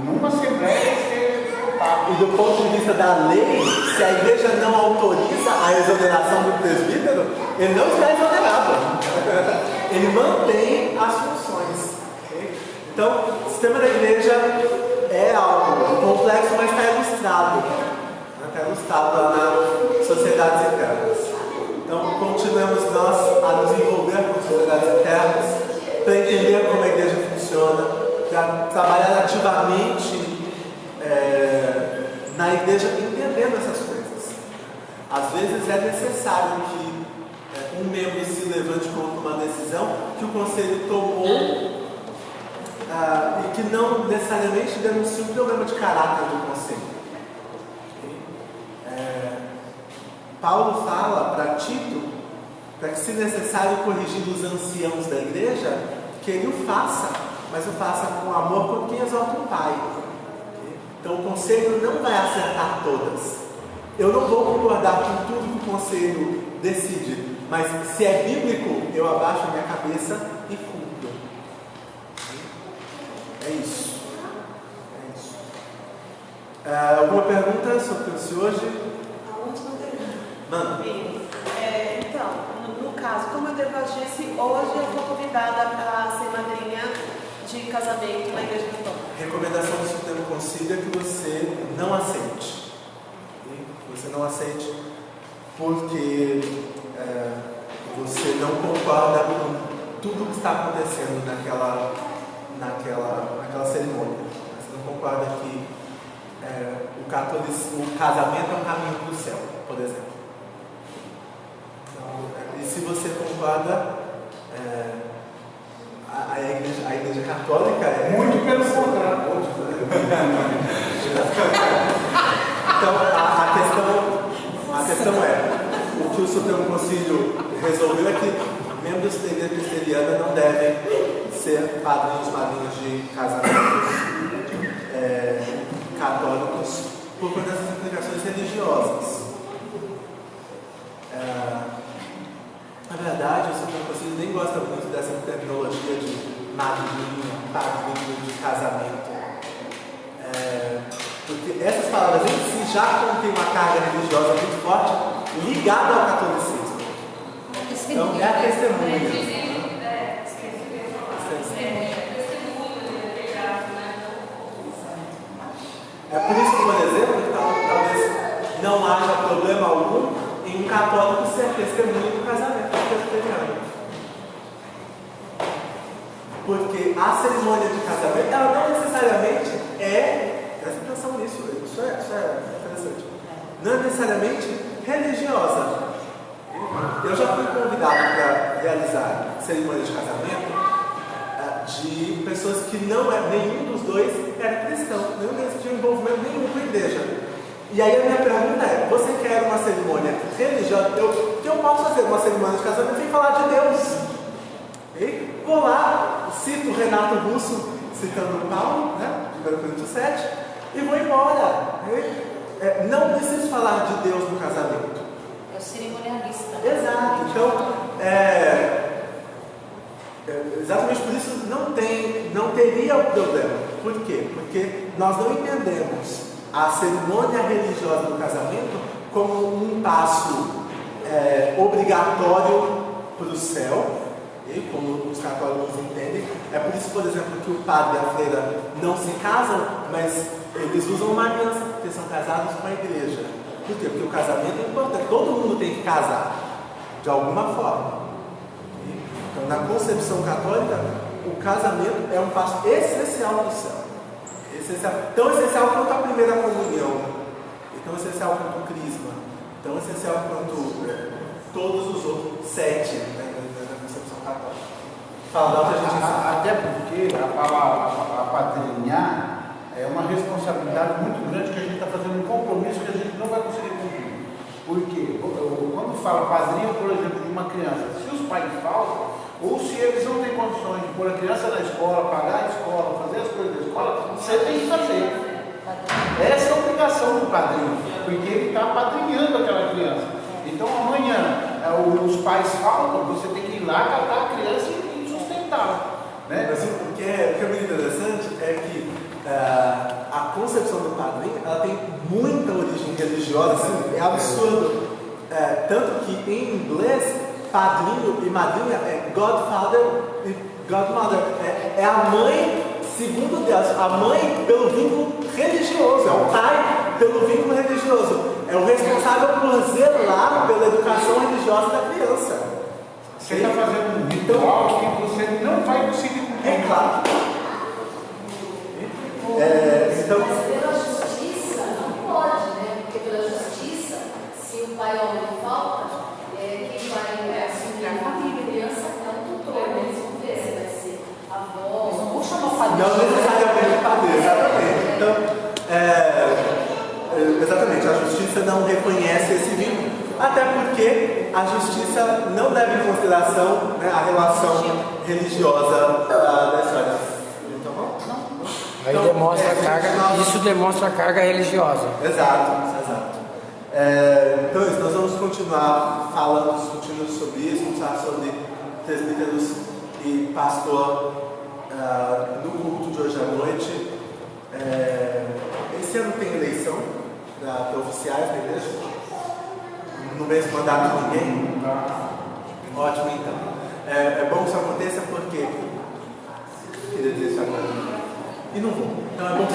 numa Assembleia ser votado. E do ponto de vista da lei, se a igreja não autoriza a exoneração do presbítero, ele não está exonerado. Ele mantém as funções. Okay? Então, o sistema da igreja é algo complexo, mas está ilustrado. Está ilustrado lá nas sociedades internas. Então, continuamos nós a nos envolver com sociedades internas para entender como a igreja funciona, para trabalhar ativamente na igreja entendendo essas coisas. Às vezes é necessário que um membro se levante contra uma decisão que o conselho tomou e que não necessariamente denuncia um problema de caráter do conselho. Paulo fala para Tito, para que se necessário corrigir os anciãos da igreja, que ele o faça, mas o faça com amor como quem exalta um pai. Então o conselho não vai acertar todas. Eu não vou concordar com tudo que o conselho decide, mas se é bíblico, eu abaixo a minha cabeça e cumpro. É isso. Alguma pergunta sobre isso hoje? A última pergunta. Manda. Então, no caso, como eu disse, hoje eu fui convidada para ser madrinha de casamento na Igreja Católica. Recomendação do Supremo Concílio é que você não aceite. Que você não aceite porque você não concorda com tudo que está acontecendo naquela cerimônia. Você não concorda que o casamento é um caminho para o céu, por exemplo. Então, e se você concorda, a igreja católica é... Muito pelo contrário. Então, a questão é, o que o Supremo Concílio resolveu é que membros da igreja presbiteriana não devem ser padrinhos, madrinhas de casamentos católicos por conta dessas implicações religiosas. Na verdade, o Supremo Concílio nem gosta muito dessa terminologia de madrinha, padrinho de casamento. Porque essas palavras em si já contêm uma carga religiosa muito forte ligada ao catolicismo. Então, é a testemunha. É por isso que, por exemplo, então, talvez não haja problema algum em um católico ser testemunha do casamento presbiteriano. Porque a cerimônia de casamento, ela não necessariamente não é necessariamente religiosa. Eu já fui convidado para realizar cerimônias de casamento de pessoas que nenhum dos dois era cristão, nenhum deles tinha envolvimento nenhum com a igreja. E aí a minha pergunta é: você quer uma cerimônia religiosa? Eu posso fazer uma cerimônia de casamento sem falar de Deus. E vou lá, cito Renato Russo, citando Paulo, né, 1 Coríntios 7, e vou embora. Não preciso falar de Deus no casamento. É o cerimonialista. Exato. Então, exatamente por isso não teria problema. Por quê? Porque nós não entendemos a cerimônia religiosa do casamento como um passo obrigatório para o céu, como os católicos entendem. É por isso, por exemplo, que o padre e a freira não se casam, mas eles usam uma aliança, porque são casados com a igreja. Por quê? Porque o casamento é importante, todo mundo tem que casar, de alguma forma. Então, na concepção católica, o casamento é um passo essencial para o céu. Tão essencial quanto a primeira comunhão, tão essencial quanto o crisma, tão essencial quanto todos os outros 7, né, na concepção católica. Fala, a gente até porque apadrinhar é uma responsabilidade muito grande, que a gente está fazendo um compromisso que a gente não vai conseguir cumprir. Porque quando fala padrinho, por exemplo, de uma criança, se os pais faltam, ou se eles não têm condições de pôr a criança na escola, pagar a escola, fazer as coisas da escola, você tem que fazer. Essa é a obrigação do padrinho, porque ele está apadrinhando aquela criança. Então amanhã os pais faltam, você tem que ir lá catar a criança e sustentá-la. Né? Mas o que é muito interessante é que a concepção do padrinho, ela tem muita origem religiosa, assim, é absurdo. Tanto que em inglês, padrinho e madrinha é godfather e godmother. É a mãe, segundo Deus, a mãe pelo vínculo religioso, é o pai pelo vínculo religioso. É o responsável por zelar pela educação religiosa da criança. Você está fazendo um ritual que você não vai conseguir cumprir. É claro. Então, mas pela justiça não pode, né? Porque pela justiça, se o pai ou a mãe falta, quem vai assumir a família, a criança é um tutor, né? Eles vão ver se vai ser avó. Eles não vão chamar o padrinho. não necessariamente padrinho, exatamente. Então, exatamente, a justiça não reconhece esse vínculo, até porque a justiça não leva em consideração, né, a relação religiosa da história. Aí demonstra a carga, isso demonstra a carga religiosa. Exato. Então nós vamos continuar discutindo sobre isso, vamos falar sobre presbíteros e pastor no culto de hoje à noite. Esse ano tem eleição para oficiais da igreja? No mesmo mandato de ninguém? Ótimo, então. É bom que isso aconteça porque queria dizer isso agora. E não vou. Então é bom que